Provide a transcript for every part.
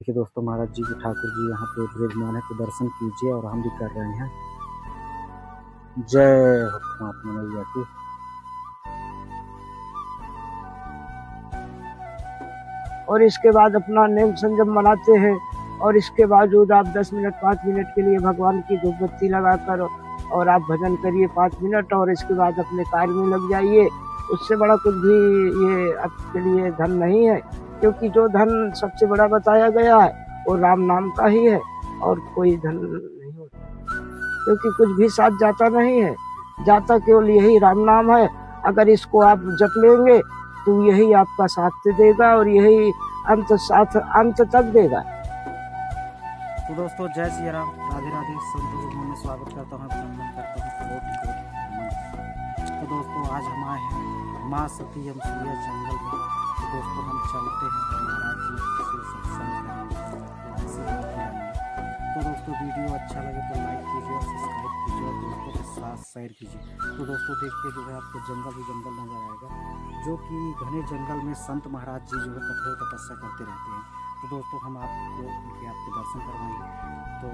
देखिए दोस्तों, महाराज जी की ठाकुर जी यहाँ पे विराजमान है, तो दर्शन कीजिए और हम भी कर रहे हैं। जय हो परमात्मा मैया की। और इसके बाद अपना नेम संजम मनाते हैं और इसके बावजूद आप 10 मिनट 5 मिनट के लिए भगवान की धूप बत्ती लगाकर और आप भजन करिए 5 मिनट और इसके बाद अपने कार्य में लग जाइए। उससे बड़ा कुछ भी ये आपके लिए धन नहीं है, क्योंकि जो धन सबसे बड़ा बताया गया है वो राम नाम का ही है और कोई धन नहीं होता, क्योंकि कुछ भी साथ जाता नहीं है, जाता केवल यही राम नाम है। अगर इसको आप जप लेंगे तो यही आपका साथ देगा और यही अंत तक देगा। तो दोस्तों, जय श्री राम, राधे राधे। संतों में स्वागत करता हूँ, अभिनंदन करता हूँ, कोटि तो दोस्तों, आज हम आए हैं माँ सती अनसुईया जंगल में। तो दोस्तों, हम चलते हैं महाराज जी से सत्संग करेंगे। तो दोस्तों, वीडियो अच्छा लगे तो लाइक कीजिए और सब्सक्राइब कीजिए और दोस्तों के साथ शेयर कीजिए। तो दोस्तों, देखिए जो है आपको जंगल ही जंगल नजर आएगा, जो कि घने जंगल में संत महाराज जी जो है कठोर तपस्या करते रहते हैं। तो दोस्तों, हम आपको दर्शन करवाएंगे। तो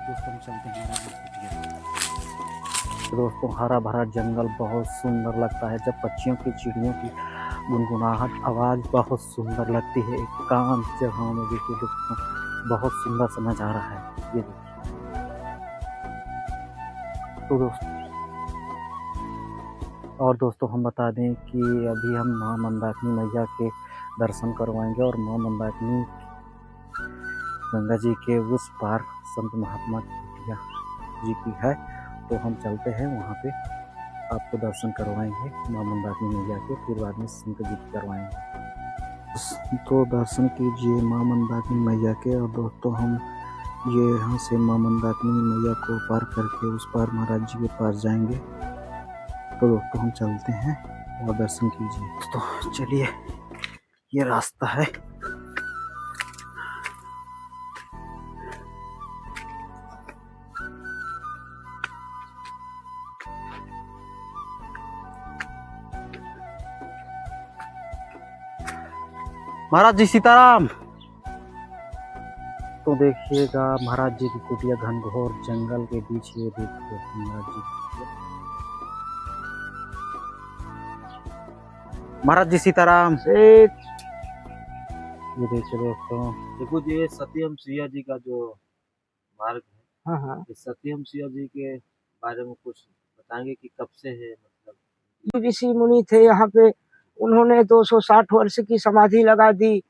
दोस्तों हम चलते हैं महाराज। तो दोस्तों, हरा भरा जंगल बहुत सुंदर लगता है जब पक्षियों की चिड़ियों की गुनगुनाहट आवाज़ बहुत सुंदर लगती है। एकांत जगह में देखिए दोस्तों, बहुत सुंदर सा नज़ारा है ये देखिए। तो दोस्तों हम बता दें कि अभी हम माँ मंदाकिनी मैया के दर्शन करवाएंगे और माँ मंदाकिनी गंगा जी के उस पार संत महात्मा कुटिया जी की है। तो हम चलते हैं वहाँ पे, आपको दर्शन करवाएंगे माँ मंदाकिनी मैया के, फिर बाद में संत जी की करवाएंगे। तो दर्शन कीजिए माँ मंदाकिनी मैया के। और दोस्तों, हम ये यहाँ से माँ मंदाकिनी मैया को पार करके उस पार महाराज जी के पास जाएंगे। तो दोस्तों, हम चलते हैं और दर्शन कीजिए। तो चलिए, ये रास्ता है। महाराज जी सीताराम। तो देखिएगा महाराज जी की कुटिया घनघोर जंगल के बीच, ये देखिए महाराज जी। महाराज जी सीताराम। ये देखिए दोस्तों, देखो ये सत्यम सिंह जी का जो मार्ग है, हाँ, इस सत्यम सिंह जी के बारे में कुछ बताएंगे कि कब से है, मतलब ऋषि मुनि थे यहाँ पे, उन्होंने 260 वर्ष की समाधि लगा दी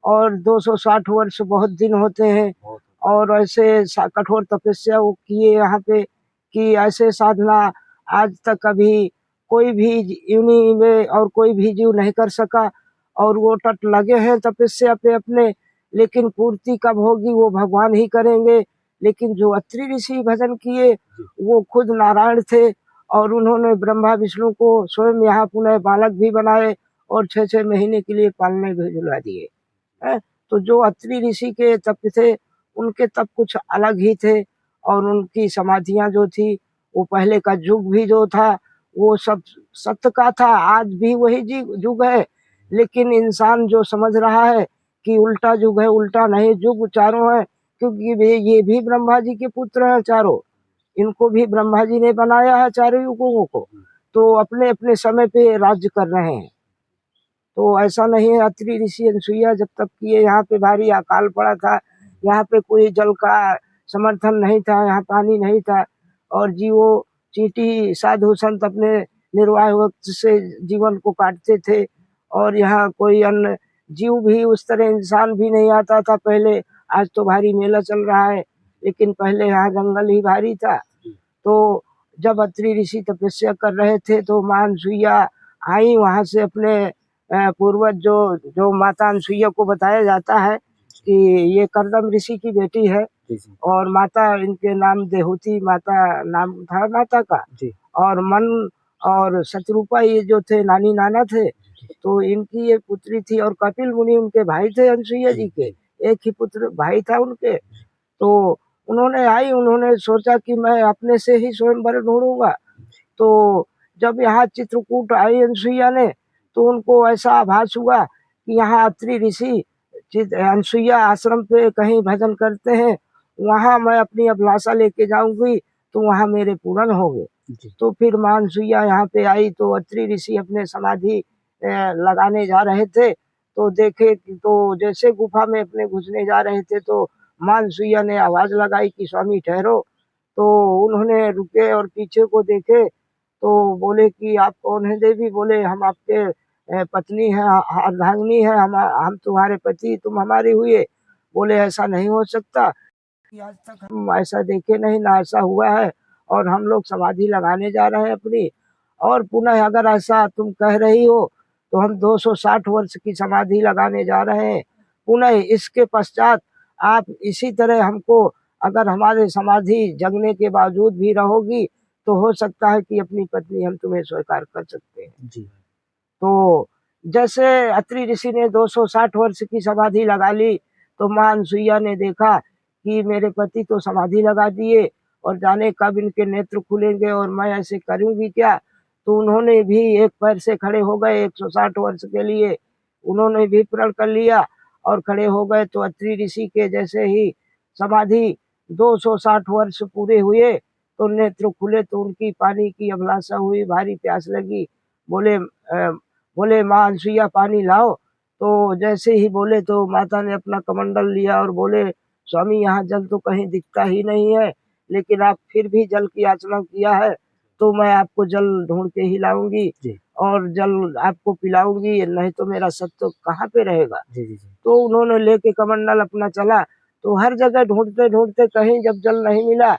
और 260 वर्ष बहुत दिन होते हैं और ऐसे कठोर तपस्या वो किए यहाँ पे कि ऐसे साधना आज तक कभी कोई भी यूनि में और कोई भी जीव नहीं कर सका। और वो तट लगे हैं तपस्या पे अपने, लेकिन पूर्ति कब होगी वो भगवान ही करेंगे। लेकिन जो अत्रि ऋषि भजन किए वो खुद नारायण थे और उन्होंने ब्रह्मा विष्णु को स्वयं यहाँ पुनः बालक भी बनाए और 6-6 महीने के लिए पालने भिजवा दिए है। तो जो अत्रि ऋषि के तप थे उनके तप कुछ अलग ही थे और उनकी समाधियां जो थी वो पहले का युग भी जो था वो सब सत्य का था, आज भी वही युग है। लेकिन इंसान जो समझ रहा है कि उल्टा युग है, उल्टा नहीं, युग चारों है, क्योंकि ये भी ब्रह्मा जी के पुत्र हैं चारों, इनको भी ब्रह्मा जी ने बनाया है चारों युगों को, तो अपने अपने समय पे राज्य कर रहे हैं। तो ऐसा नहीं है, अत्रि ऋषि अनसुईया जब तक किए यहाँ पे भारी अकाल पड़ा था, यहाँ पे कोई जल का समर्थन नहीं था, यहाँ पानी नहीं था और जीवो चींटी साधु संत अपने निर्वाह वक्त से जीवन को काटते थे और यहाँ कोई अन्य जीव भी उस तरह इंसान भी नहीं आता था पहले। आज तो भारी मेला चल रहा है, लेकिन पहले यहाँ जंगल ही भारी था। तो जब अत्रि ऋषि तपस्या कर रहे थे तो माँ अनसुईया आई वहां से, अपने पूर्वज जो माता अनसुईया को बताया जाता है कि ये करदम ऋषि की बेटी है और माता इनके नाम देहूती माता नाम था माता का, और मन और शत्रुपा ये जो थे नानी नाना थे, तो इनकी ये पुत्री थी। और कपिल मुनि उनके भाई थे अनसुईया जी के, एक ही पुत्र भाई था उनके। तो उन्होंने उन्होंने सोचा कि मैं अपने से ही स्वयंवर ढूंढूंगा। तो जब यहाँ चित्रकूट आई अनसुईया ने तो उनको ऐसा आभास हुआ कि यहाँ अत्रि ऋषि अनसुईया आश्रम पे कहीं भजन करते हैं, वहाँ मैं अपनी अभिलाषा लेके जाऊंगी तो वहाँ मेरे पूर्ण होंगे। तो फिर माँ अनसुईया यहाँ पे आई तो अत्रि ऋषि अपने समाधि लगाने जा रहे थे, तो देखे तो जैसे गुफा में अपने घुसने जा रहे थे तो माँ अनसुईया ने आवाज लगाई कि स्वामी ठहरो। तो उन्होंने रुके और पीछे को देखे तो बोले कि आप कौन है देवी? बोले हम आपके पत्नी है, अर्धांगिनी है, हम तुम्हारे पति, तुम हमारी हुए। बोले ऐसा नहीं हो सकता, आज तक हम ऐसा देखे नहीं, ना ऐसा हुआ है, और हम लोग समाधि लगाने जा रहे हैं अपनी, और पुनः अगर ऐसा तुम कह रही हो तो हम 260 वर्ष की समाधि लगाने जा रहे हैं। पुनः इसके पश्चात आप इसी तरह हमको, अगर हमारे समाधि जगने के बावजूद भी रहोगी तो हो सकता है कि अपनी पत्नी हम तुम्हें स्वीकार कर सकते हैं। जी। तो जैसे अत्रि ऋषि ने 260 वर्ष की समाधि लगा ली, तो माँ अनसुईया ने देखा कि मेरे पति तो समाधि लगा दिए और जाने कब इनके नेत्र खुलेंगे और मैं ऐसे करूंगी क्या। तो उन्होंने भी एक पैर से खड़े हो गए 160 वर्ष के लिए, उन्होंने भी प्रण कर लिया और खड़े हो गए। तो अत्रि ऋषि के जैसे ही समाधि 260 वर्ष पूरे हुए तो नेत्र खुले, तो उनकी पानी की अभिलाषा हुई, भारी प्यास लगी। बोले माँ अनसुईया पानी लाओ। तो जैसे ही बोले तो माता ने अपना कमंडल लिया और बोले स्वामी यहाँ जल तो कहीं दिखता ही नहीं है, लेकिन आप फिर भी जल की याचना किया है तो मैं आपको जल ढूंढ के ही लाऊंगी और जल आपको पिलाऊंगी, नहीं तो मेरा सत्य कहाँ पे रहेगा। तो उन्होंने लेके कमंडल अपना चला, तो हर जगह ढूंढते ढूंढते कहीं जब जल नहीं मिला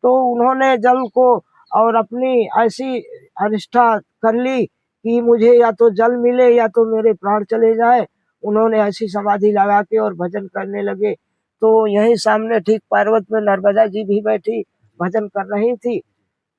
तो उन्होंने जल को और अपनी ऐसी अनिष्ठा कर ली कि मुझे या तो जल मिले या तो मेरे प्राण चले जाए। उन्होंने ऐसी समाधि लगा के और भजन करने लगे। तो यहीं सामने ठीक पर्वत में नर्मदा जी भी बैठी भजन कर रही थी,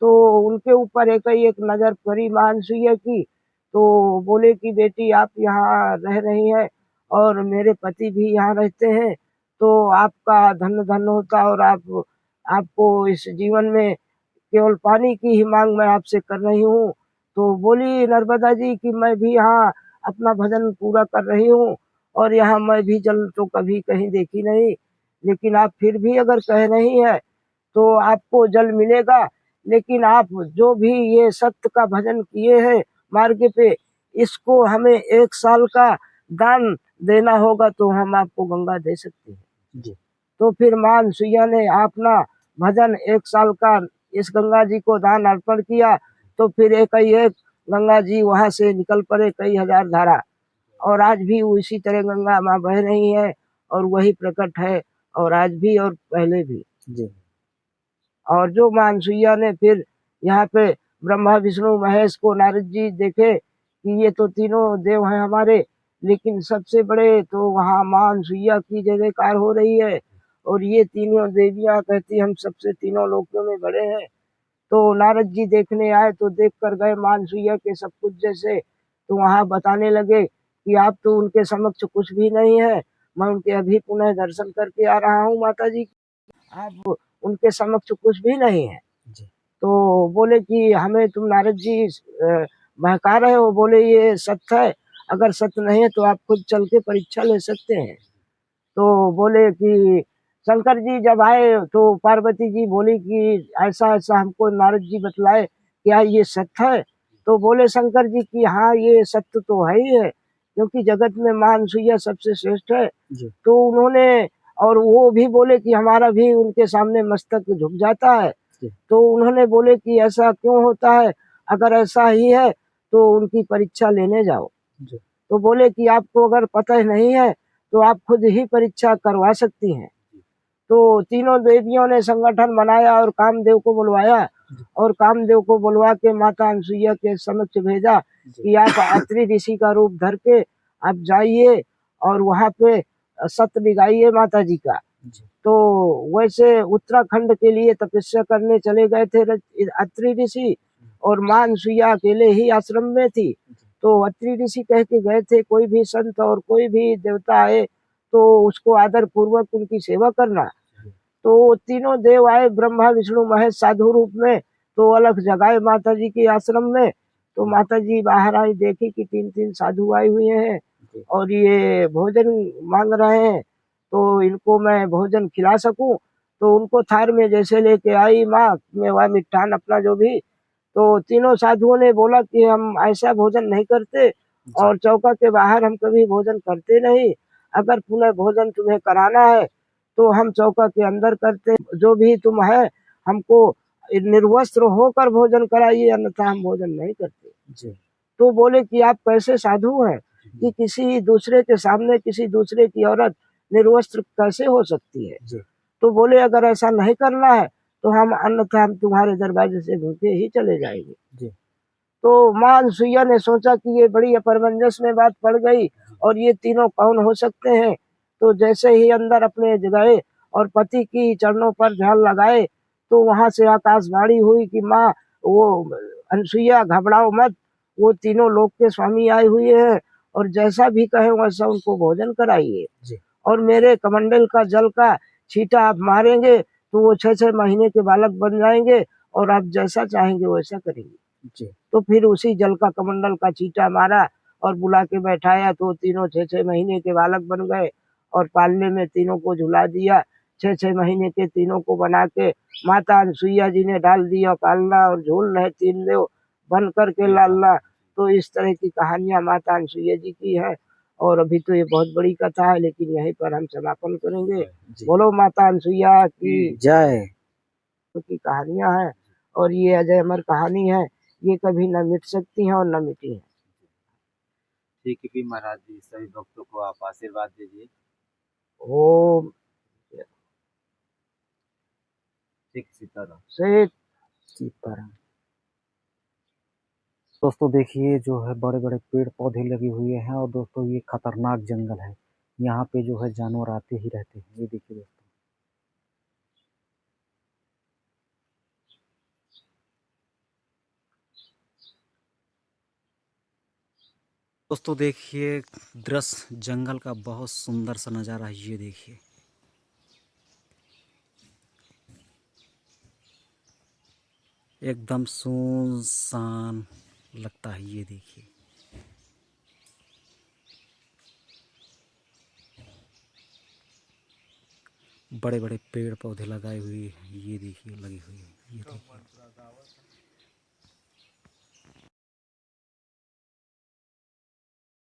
तो उनके ऊपर एक नजर पड़ी माँ अनसुईया की। तो बोले कि बेटी आप यहाँ रह रही हैं और मेरे पति भी यहाँ रहते हैं, तो आपका धन्य धन्य होता, और आपको इस जीवन में केवल पानी की ही मांग मैं आपसे कर रही हूँ। तो बोली नर्मदा जी कि मैं भी यहाँ अपना भजन पूरा कर रही हूँ और यहाँ मैं भी जल तो कभी कहीं देखी नहीं, लेकिन आप फिर भी अगर कह रही है तो आपको जल मिलेगा, लेकिन आप जो भी ये सत्य का भजन किए हैं मार्ग पे, इसको हमें 1 साल का दान देना होगा तो हम आपको गंगा दे सकते हैं। जी। तो फिर माँ अनसुईया ने अपना भजन 1 साल का इस गंगा जी को दान अर्पण किया। तो फिर एक गंगा जी वहां से निकल पड़े, कई हजार धारा, और आज भी उसी तरह गंगा माँ बह रही है और वही प्रकट है, और आज भी और पहले भी। जी। और जो माँ अनसुईया ने फिर यहाँ पे ब्रह्मा विष्णु महेश को नारद जी देखे कि ये तो तीनों देव हैं हमारे, लेकिन सबसे बड़े तो वहाँ माँ अनसुईया की जयकार हो रही है, और ये तीनों देवियाँ कहती हम सबसे तीनों लोकों में बड़े हैं। तो नारद जी देखने आए तो देख कर गए माँ अनसुईया के सब कुछ जैसे, तो वहाँ बताने लगे कि आप तो उनके समक्ष कुछ भी नहीं है, मैं उनके अभी पुनः दर्शन करके आ रहा हूँ माता जी, आप उनके समक्ष कुछ भी नहीं है। तो बोले कि हमें तुम नारद जी बहका रहे हो। बोले ये सत्य है, अगर सत्य नहीं है तो आप खुद चल के परीक्षा ले सकते हैं। तो बोले कि शंकर जी जब आए तो पार्वती जी बोली कि ऐसा ऐसा हमको नारद जी बतलाए, क्या ये सत्य है? तो बोले शंकर जी कि हाँ ये सत्य तो है ही है, क्योंकि जगत में माँ अनसुईया सबसे श्रेष्ठ है। तो उन्होंने, और वो भी बोले कि हमारा भी उनके सामने मस्तक झुक जाता है। तो उन्होंने बोले कि ऐसा क्यों होता है, अगर ऐसा ही है तो उनकी परीक्षा लेने जाओ। तो बोले कि आपको अगर पता नहीं है तो आप खुद ही परीक्षा करवा सकती हैं। तो तीनों देवियों ने संगठन बनाया और कामदेव को बुलवाया, और कामदेव को बुलवा के माता अनसुईया के समक्ष भेजा कि आप अत्रि ऋषि का रूप धर के आप जाइए और वहाँ पे सत्य दिखाइए माता जी का। तो वैसे उत्तराखंड के लिए तपस्या करने चले गए थे अत्रि ऋषि, और माँ अनसुईया अकेले ही आश्रम में थी। तो अत्रि ऋषि कह के गए थे कोई भी संत और कोई भी देवता आए तो उसको आदर पूर्वक उनकी सेवा करना। तो तीनों देव आए, ब्रह्मा विष्णु महेश साधु रूप में, तो अलग जगाए माता जी के आश्रम में। तो माता जी बाहर आई, देखी कि 3-3 साधु आए हुए हैं, और ये भोजन मांग रहे हैं, तो इनको मैं भोजन खिला सकूं, तो उनको थार में जैसे लेके आई माँ मेवा मिष्ठान अपना जो भी, तो तीनों साधुओं ने बोला कि हम ऐसा भोजन नहीं करते और चौका के बाहर हम कभी भोजन करते नहीं। अगर पुनः भोजन तुम्हें कराना है तो हम चौका के अंदर करते, जो भी तुम है हमको निर्वस्त्र होकर भोजन कराइए, अन्यथा हम भोजन नहीं करते। जी तो बोले कि आप कैसे साधु हैं कि किसी दूसरे के सामने किसी दूसरे की औरत निर्वस्त्र कैसे हो सकती है। जी तो बोले अगर ऐसा नहीं करना है तो हम अन्यथा हम तुम्हारे दरवाजे से भूखे ही चले जाएंगे। जी तो माँ अनसुईया ने सोचा कि ये बड़ी अपरमंजस में बात पड़ गई और ये तीनों कौन हो सकते हैं। तो जैसे ही अंदर अपने गए और पति की चरणों पर ध्यान लगाए, तो वहां से आकाशवाणी हुई कि माँ वो अनसुईया घबराओ मत, वो तीनों लोक के स्वामी आए हुए हैं और जैसा भी कहे वैसा उनको भोजन कराइए। जी और मेरे कमंडल का जल का छींटा आप मारेंगे तो वो 6-6 महीने के बालक बन जाएंगे और आप जैसा चाहेंगे वैसा करेंगे। जी तो फिर उसी जल का कमंडल का छींटा मारा और बुला के बैठाया, तो तीनों 6-6 महीने के बालक बन गए और पालने में तीनों को झुला दिया। 6-6 महीने के तीनों को बना के माता अनसुईया जी ने डाल दिया पालना और झूल रहे तीन देव बन करके लालना। तो इस तरह की कहानियां माता अनसुईया जी की है। और अभी तो ये बहुत बड़ी कथा है, लेकिन यहीं पर हम समापन करेंगे। जी बोलो माता अनसुईया की जय। की कहानियां हैं और ये अजय अमर कहानी है, ये कभी न मिट सकती हैं और न मिटी हैं। ठीक है फिर महाराज जी, सभी भक्तों को आप आशीर्वाद दीजिए। ओम ठीक, सीताराम। से सीताराम। दोस्तों देखिए जो है बड़े बड़े पेड़ पौधे लगे हुए हैं और दोस्तों ये खतरनाक जंगल है, यहाँ पे जो है जानवर आते ही रहते हैं। ये देखिए दोस्तों, दोस्तों देखिए दृश्य जंगल का बहुत सुंदर सा नज़ारा है। ये देखिए एकदम सुनसान लगता है। ये देखिए बड़े बड़े पेड़ पौधे लगाए हुए हैं। ये देखिए लगे हुए हैं। ये देखिए